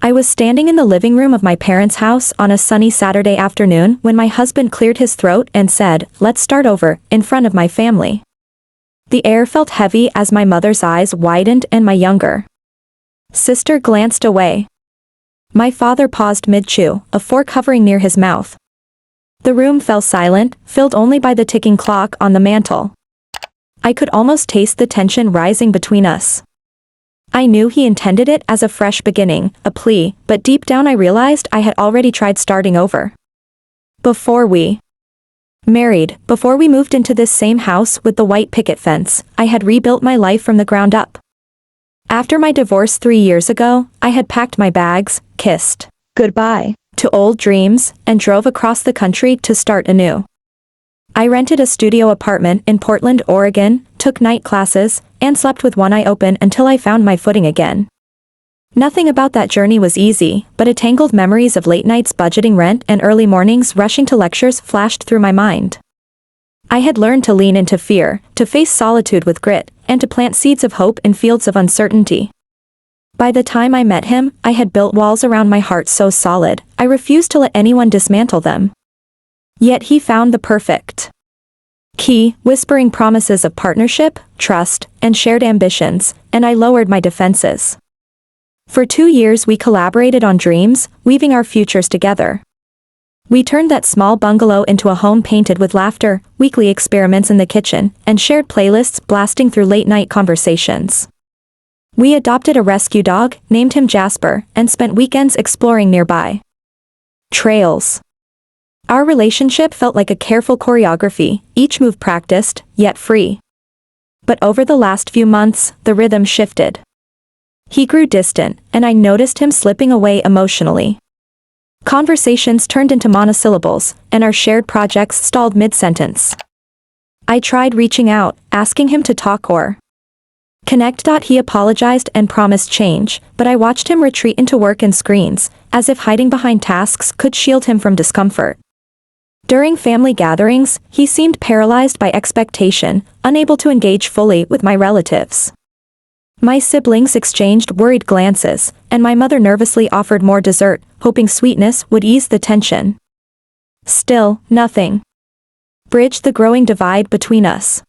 I was standing in the living room of my parents' house on a sunny Saturday afternoon when my husband cleared his throat and said, "Let's start over," in front of my family. The air felt heavy as my mother's eyes widened and my younger sister glanced away. My father paused mid-chew, a fork hovering near his mouth. The room fell silent, filled only by the ticking clock on the mantel. I could almost taste the tension rising between us. I knew he intended it as a fresh beginning, a plea, but deep down I realized I had already tried starting over. Before we married, before we moved into this same house with the white picket fence, I had rebuilt my life from the ground up. After my divorce 3 years ago, I had packed my bags, kissed goodbye to old dreams, and drove across the country to start anew. I rented a studio apartment in Portland, Oregon, took night classes, and slept with one eye open until I found my footing again. Nothing about that journey was easy, but a tangled memories of late nights budgeting rent and early mornings rushing to lectures flashed through my mind. I had learned to lean into fear, to face solitude with grit, and to plant seeds of hope in fields of uncertainty. By the time I met him, I had built walls around my heart so solid, I refused to let anyone dismantle them. Yet he found the perfect key, whispering promises of partnership, trust, and shared ambitions, and I lowered my defenses. For 2 years we collaborated on dreams, weaving our futures together. We turned that small bungalow into a home painted with laughter, weekly experiments in the kitchen, and shared playlists blasting through late-night conversations. We adopted a rescue dog, named him Jasper, and spent weekends exploring nearby trails. Our relationship felt like a careful choreography, each move practiced, yet free. But over the last few months, the rhythm shifted. He grew distant, and I noticed him slipping away emotionally. Conversations turned into monosyllables, and our shared projects stalled mid-sentence. I tried reaching out, asking him to talk or connect. He apologized and promised change, but I watched him retreat into work and screens, as if hiding behind tasks could shield him from discomfort. During family gatherings, he seemed paralyzed by expectation, unable to engage fully with my relatives. My siblings exchanged worried glances, and my mother nervously offered more dessert, hoping sweetness would ease the tension. Still, nothing bridged the growing divide between us.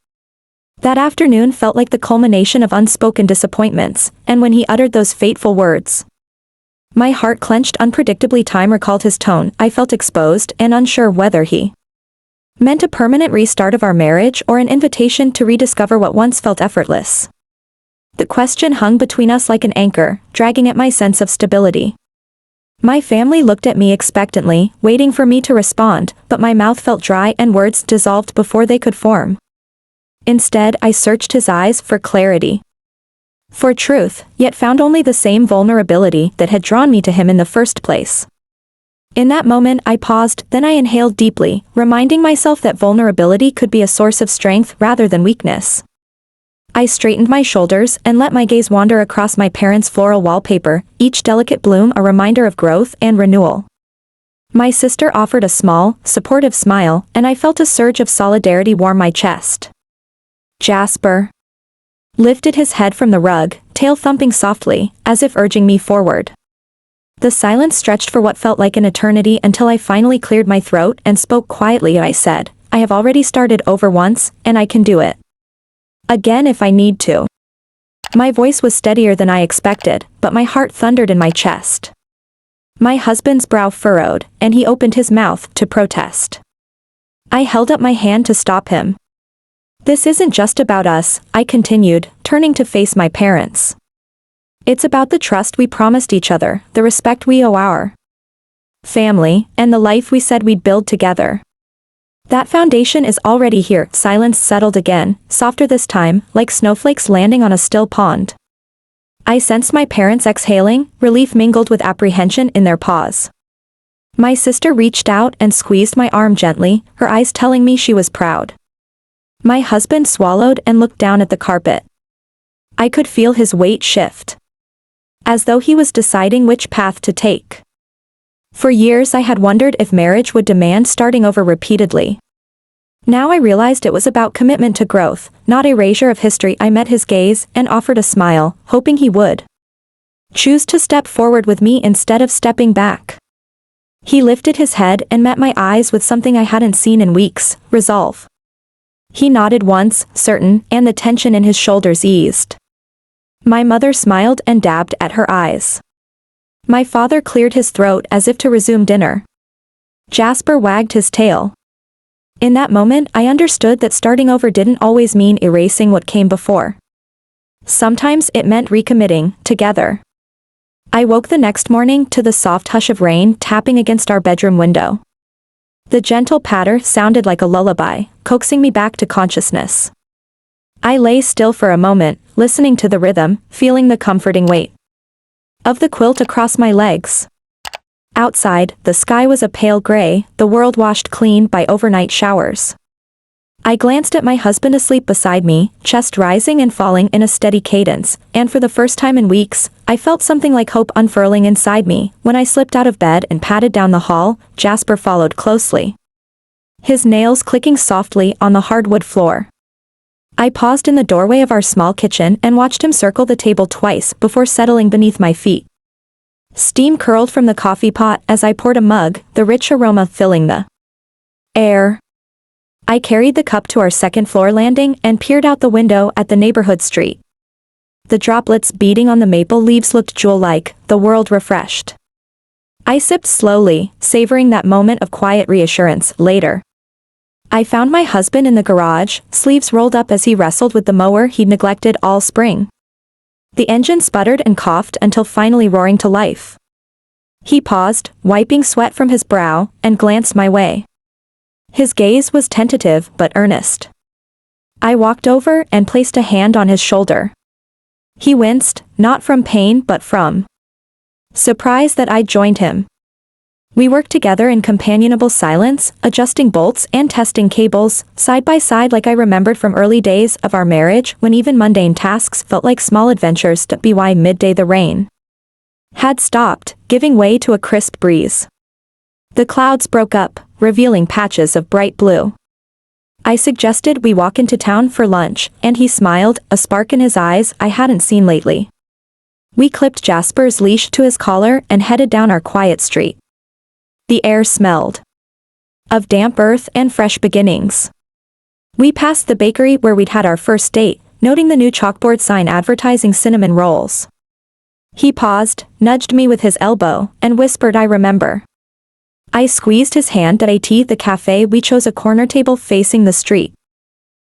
That afternoon felt like the culmination of unspoken disappointments, and when he uttered those fateful words, my heart clenched unpredictably. Time recalled his tone. I felt exposed and unsure whether he meant a permanent restart of our marriage or an invitation to rediscover what once felt effortless. The question hung between us like an anchor, dragging at my sense of stability. My family looked at me expectantly, waiting for me to respond, but my mouth felt dry and words dissolved before they could form. Instead, I searched his eyes for clarity, for truth, yet found only the same vulnerability that had drawn me to him in the first place. In that moment I paused, then I inhaled deeply, reminding myself that vulnerability could be a source of strength rather than weakness. I straightened my shoulders and let my gaze wander across my parents' floral wallpaper, each delicate bloom a reminder of growth and renewal. My sister offered a small, supportive smile, and I felt a surge of solidarity warm my chest. Jasper lifted his head from the rug, tail thumping softly, as if urging me forward. The silence stretched for what felt like an eternity until I finally cleared my throat and spoke quietly. I said, "I have already started over once, and I can do it again if I need to." My voice was steadier than I expected, but my heart thundered in my chest. My husband's brow furrowed, and he opened his mouth to protest. I held up my hand to stop him. "This isn't just about us," I continued, turning to face my parents. "It's about the trust we promised each other, the respect we owe our family, and the life we said we'd build together. That foundation is already here." Silence settled again, softer this time, like snowflakes landing on a still pond. I sensed my parents exhaling, relief mingled with apprehension in their pause. My sister reached out and squeezed my arm gently, her eyes telling me she was proud. My husband swallowed and looked down at the carpet. I could feel his weight shift, as though he was deciding which path to take. For years I had wondered if marriage would demand starting over repeatedly. Now I realized it was about commitment to growth, not erasure of history. I met his gaze and offered a smile, hoping he would Choose to step forward with me instead of stepping back. He lifted his head and met my eyes with something I hadn't seen in weeks, resolve. He nodded once, certain, and the tension in his shoulders eased. My mother smiled and dabbed at her eyes. My father cleared his throat as if to resume dinner. Jasper wagged his tail. In that moment I understood that starting over didn't always mean erasing what came before. Sometimes it meant recommitting, together. I woke the next morning to the soft hush of rain tapping against our bedroom window. The gentle patter sounded like a lullaby, coaxing me back to consciousness. I lay still for a moment, listening to the rhythm, feeling the comforting weight of the quilt across my legs. Outside, the sky was a pale gray, the world washed clean by overnight showers. I glanced at my husband asleep beside me, chest rising and falling in a steady cadence, and for the first time in weeks, I felt something like hope unfurling inside me. When I slipped out of bed and padded down the hall, Jasper followed closely, his nails clicking softly on the hardwood floor. I paused in the doorway of our small kitchen and watched him circle the table twice before settling beneath my feet. Steam curled from the coffee pot as I poured a mug, the rich aroma filling the air. I carried the cup to our second-floor landing and peered out the window at the neighborhood street. The droplets beating on the maple leaves looked jewel-like, the world refreshed. I sipped slowly, savoring that moment of quiet reassurance. Later, I found my husband in the garage, sleeves rolled up as he wrestled with the mower he'd neglected all spring. The engine sputtered and coughed until finally roaring to life. He paused, wiping sweat from his brow, and glanced my way. His gaze was tentative but earnest. I walked over and placed a hand on his shoulder. He winced, not from pain but from surprise that I'd joined him. We worked together in companionable silence, adjusting bolts and testing cables, side by side like I remembered from early days of our marriage when even mundane tasks felt like small adventures. By midday the rain had stopped, giving way to a crisp breeze. The clouds broke up, revealing patches of bright blue. I suggested we walk into town for lunch, and he smiled, a spark in his eyes I hadn't seen lately. We clipped Jasper's leash to his collar and headed down our quiet street. The air smelled of damp earth and fresh beginnings. We passed the bakery where we'd had our first date, noting the new chalkboard sign advertising cinnamon rolls. He paused, nudged me with his elbow, and whispered, "I remember." I squeezed his hand at the cafe. We chose a corner table facing the street.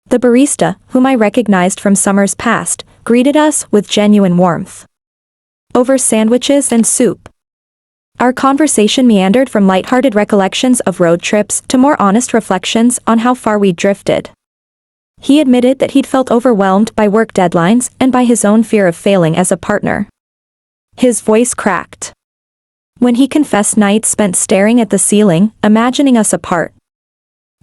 The barista, whom I recognized from summers past, greeted us with genuine warmth over sandwiches and soup. Our conversation meandered from light-hearted recollections of road trips to more honest reflections on how far we'd drifted. He admitted that he'd felt overwhelmed by work deadlines and by his own fear of failing as a partner. His voice cracked when he confessed nights spent staring at the ceiling, imagining us apart.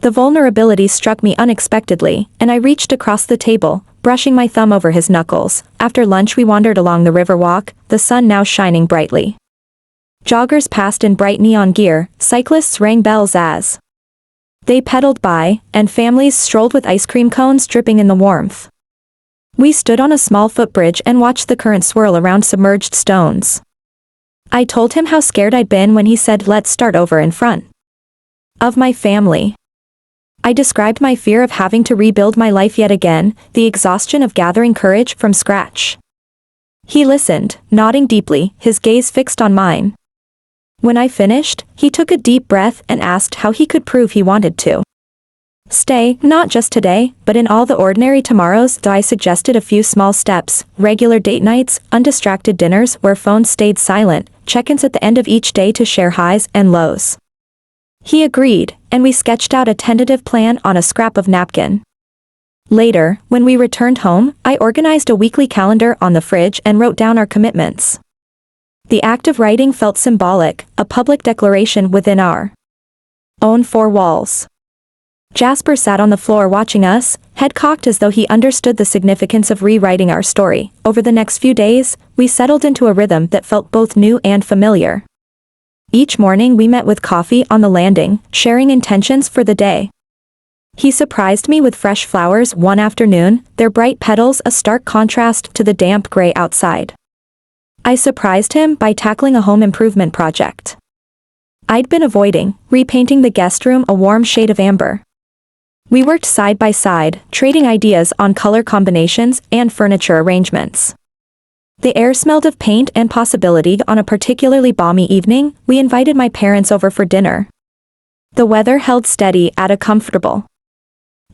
The vulnerability struck me unexpectedly, and I reached across the table, brushing my thumb over his knuckles. After lunch we wandered along the river walk, the sun now shining brightly. Joggers passed in bright neon gear, cyclists rang bells as they pedaled by, and families strolled with ice cream cones dripping in the warmth. We stood on a small footbridge and watched the current swirl around submerged stones. I told him how scared I'd been when he said, "Let's start over," in front of my family. I described my fear of having to rebuild my life yet again, the exhaustion of gathering courage from scratch. He listened, nodding deeply, his gaze fixed on mine. When I finished, he took a deep breath and asked how he could prove he wanted to stay, not just today, but in all the ordinary tomorrows. I suggested a few small steps: regular date nights, undistracted dinners where phones stayed silent, check-ins at the end of each day to share highs and lows. He agreed, and we sketched out a tentative plan on a scrap of napkin. Later, when we returned home, I organized a weekly calendar on the fridge and wrote down our commitments. The act of writing felt symbolic, a public declaration within our own four walls. Jasper sat on the floor watching us, head cocked as though he understood the significance of rewriting our story. Over the next few days, we settled into a rhythm that felt both new and familiar. Each morning we met with coffee on the landing, sharing intentions for the day. He surprised me with fresh flowers one afternoon, their bright petals a stark contrast to the damp gray outside. I surprised him by tackling a home improvement project I'd been avoiding, repainting the guest room a warm shade of amber. We worked side by side, trading ideas on color combinations and furniture arrangements. The air smelled of paint and possibility. On a particularly balmy evening, we invited my parents over for dinner. The weather held steady at a comfortable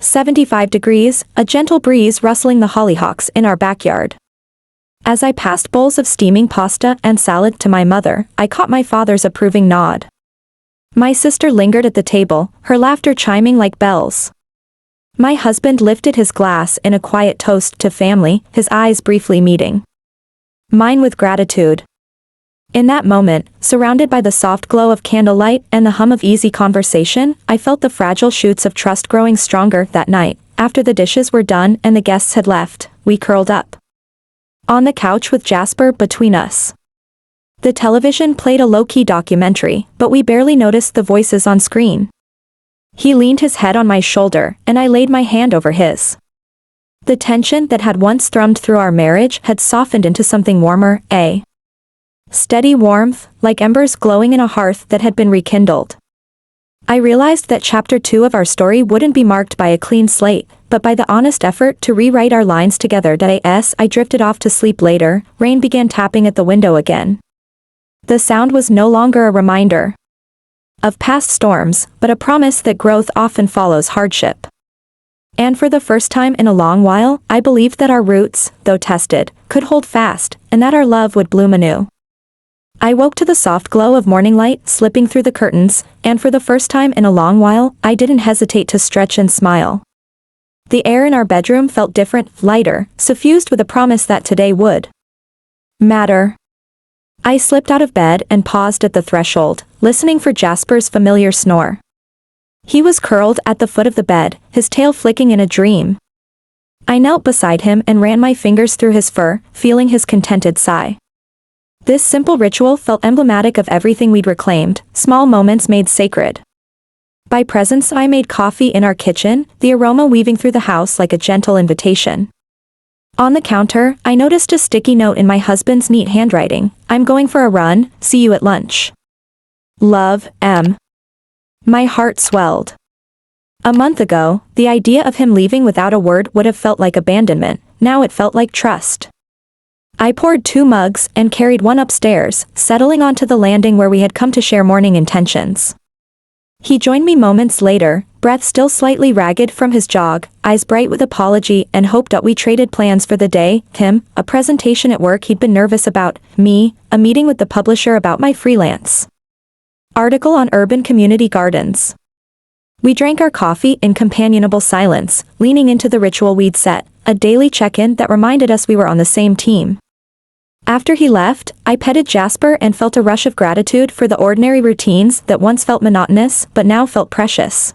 75 degrees, a gentle breeze rustling the hollyhocks in our backyard. As I passed bowls of steaming pasta and salad to my mother, I caught my father's approving nod. My sister lingered at the table, her laughter chiming like bells. My husband lifted his glass in a quiet toast to family, his eyes briefly meeting mine with gratitude. In that moment, surrounded by the soft glow of candlelight and the hum of easy conversation, I felt the fragile shoots of trust growing stronger. That night, after the dishes were done and the guests had left, we curled up on the couch with Jasper between us. The television played a low-key documentary, but we barely noticed the voices on screen. He leaned his head on my shoulder, and I laid my hand over his. The tension that had once thrummed through our marriage had softened into something warmer, a steady warmth, like embers glowing in a hearth that had been rekindled. I realized that chapter 2 of our story wouldn't be marked by a clean slate, but by the honest effort to rewrite our lines together. As I drifted off to sleep later, rain began tapping at the window again. The sound was no longer a reminder of past storms, but a promise that growth often follows hardship. And for the first time in a long while, I believed that our roots, though tested, could hold fast, and that our love would bloom anew. I woke to the soft glow of morning light slipping through the curtains, and for the first time in a long while, I didn't hesitate to stretch and smile. The air in our bedroom felt different, lighter, suffused with a promise that today would matter. I slipped out of bed and paused at the threshold, listening for Jasper's familiar snore. He was curled at the foot of the bed, his tail flicking in a dream. I knelt beside him and ran my fingers through his fur, feeling his contented sigh. This simple ritual felt emblematic of everything we'd reclaimed, small moments made sacred. By presence I made coffee in our kitchen, the aroma weaving through the house like a gentle invitation. On the counter, I noticed a sticky note in my husband's neat handwriting. I'm going for a run, see you at lunch. Love, M. My heart swelled. A month ago, the idea of him leaving without a word would have felt like abandonment. Now it felt like trust. I poured 2 mugs and carried one upstairs, settling onto the landing where we had come to share morning intentions. He joined me moments later, breath still slightly ragged from his jog, eyes bright with apology and hope. We traded plans for the day, him, a presentation at work he'd been nervous about, me, a meeting with the publisher about my freelance article on urban community gardens. We drank our coffee in companionable silence, leaning into the ritual we'd set, a daily check-in that reminded us we were on the same team. After he left, I petted Jasper and felt a rush of gratitude for the ordinary routines that once felt monotonous but now felt precious.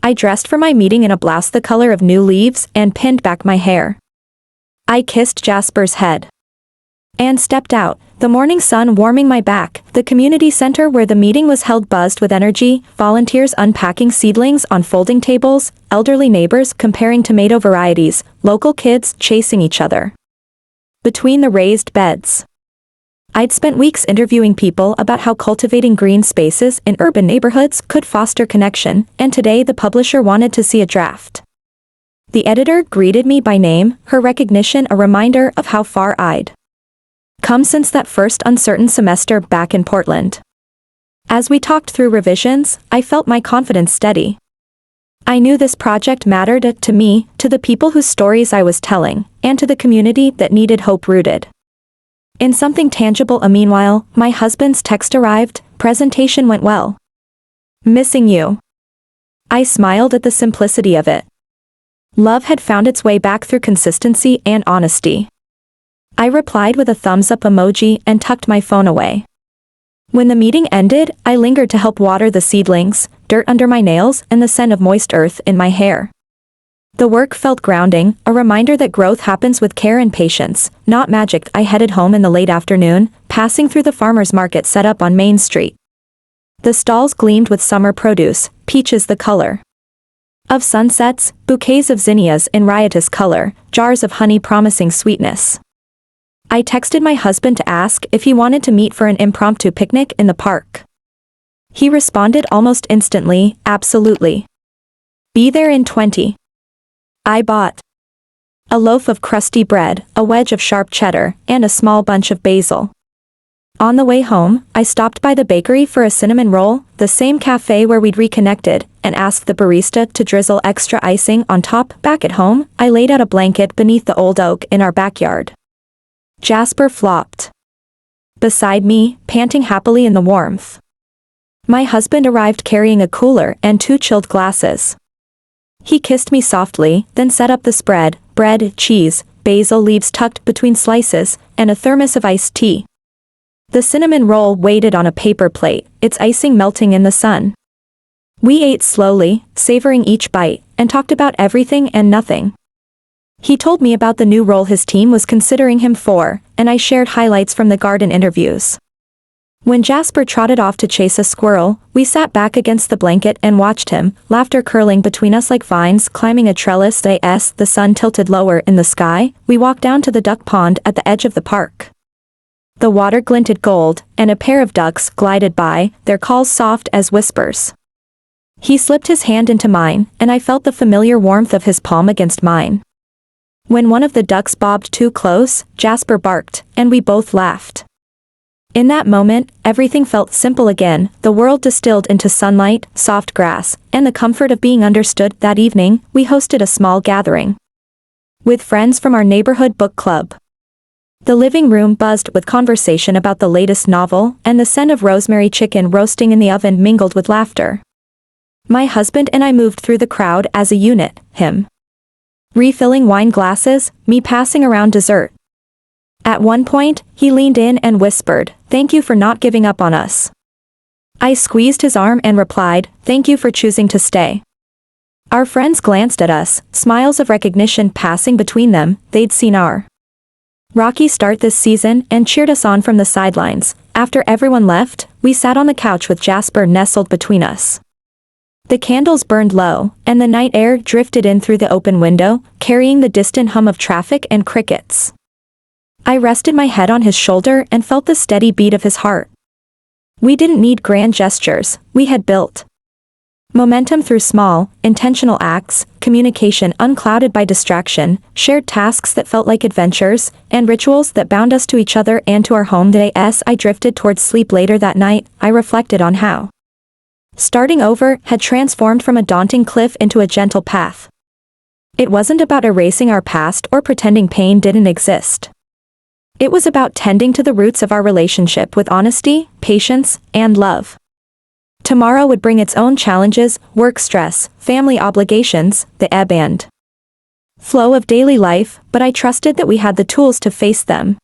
I dressed for my meeting in a blouse the color of new leaves and pinned back my hair. I kissed Jasper's head and stepped out, the morning sun warming my back. The community center where the meeting was held buzzed with energy, volunteers unpacking seedlings on folding tables, elderly neighbors comparing tomato varieties, local kids chasing each other between the raised beds. I'd spent weeks interviewing people about how cultivating green spaces in urban neighborhoods could foster connection, and today the publisher wanted to see a draft. The editor greeted me by name, her recognition a reminder of how far I'd come since that first uncertain semester back in Portland. As we talked through revisions, I felt my confidence steady. I knew this project mattered to me, to the people whose stories I was telling, and to the community that needed hope rooted in something tangible. Meanwhile, my husband's text arrived, presentation went well. Missing you. I smiled at the simplicity of it. Love had found its way back through consistency and honesty. I replied with a thumbs-up emoji and tucked my phone away. When the meeting ended, I lingered to help water the seedlings, dirt under my nails and the scent of moist earth in my hair. The work felt grounding, a reminder that growth happens with care and patience, not magic. I headed home in the late afternoon, passing through the farmer's market set up on Main Street. The stalls gleamed with summer produce, peaches the color of sunsets, bouquets of zinnias in riotous color, jars of honey promising sweetness. I texted my husband to ask if he wanted to meet for an impromptu picnic in the park. He responded almost instantly, absolutely. Be there in 20. I bought a loaf of crusty bread, a wedge of sharp cheddar, and a small bunch of basil. On the way home, I stopped by the bakery for a cinnamon roll, the same cafe where we'd reconnected, and asked the barista to drizzle extra icing on top. Back at home, I laid out a blanket beneath the old oak in our backyard. Jasper flopped beside me, panting happily in the warmth. My husband arrived carrying a cooler and 2 chilled glasses. He kissed me softly, then set up the spread, bread, cheese, basil leaves tucked between slices, and a thermos of iced tea. The cinnamon roll waited on a paper plate, its icing melting in the sun. We ate slowly, savoring each bite, and talked about everything and nothing. He told me about the new role his team was considering him for, and I shared highlights from the garden interviews. When Jasper trotted off to chase a squirrel, we sat back against the blanket and watched him, laughter curling between us like vines climbing a trellis. As the sun tilted lower in the sky, we walked down to the duck pond at the edge of the park. The water glinted gold, and a pair of ducks glided by, their calls soft as whispers. He slipped his hand into mine, and I felt the familiar warmth of his palm against mine. When one of the ducks bobbed too close, Jasper barked, and we both laughed. In that moment, everything felt simple again, the world distilled into sunlight, soft grass, and the comfort of being understood. That evening, we hosted a small gathering with friends from our neighborhood book club. The living room buzzed with conversation about the latest novel, and the scent of rosemary chicken roasting in the oven mingled with laughter. My husband and I moved through the crowd as a unit, him refilling wine glasses, me passing around dessert. At one point, he leaned in and whispered, "Thank you for not giving up on us." I squeezed his arm and replied, "Thank you for choosing to stay." Our friends glanced at us, smiles of recognition passing between them. They'd seen our rocky start this season and cheered us on from the sidelines. After everyone left, we sat on the couch with Jasper nestled between us. The candles burned low, and the night air drifted in through the open window, carrying the distant hum of traffic and crickets. I rested my head on his shoulder and felt the steady beat of his heart. We didn't need grand gestures, we had built momentum through small, intentional acts, communication unclouded by distraction, shared tasks that felt like adventures, and rituals that bound us to each other and to our home. As I drifted towards sleep later that night, I reflected on how starting over had transformed from a daunting cliff into a gentle path. It wasn't about erasing our past or pretending pain didn't exist. It was about tending to the roots of our relationship with honesty, patience, and love. Tomorrow would bring its own challenges, work stress, family obligations, the ebb and flow of daily life, but I trusted that we had the tools to face them.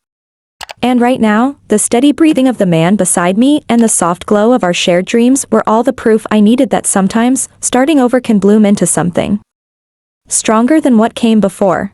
And right now, the steady breathing of the man beside me and the soft glow of our shared dreams were all the proof I needed that sometimes, starting over can bloom into something stronger than what came before.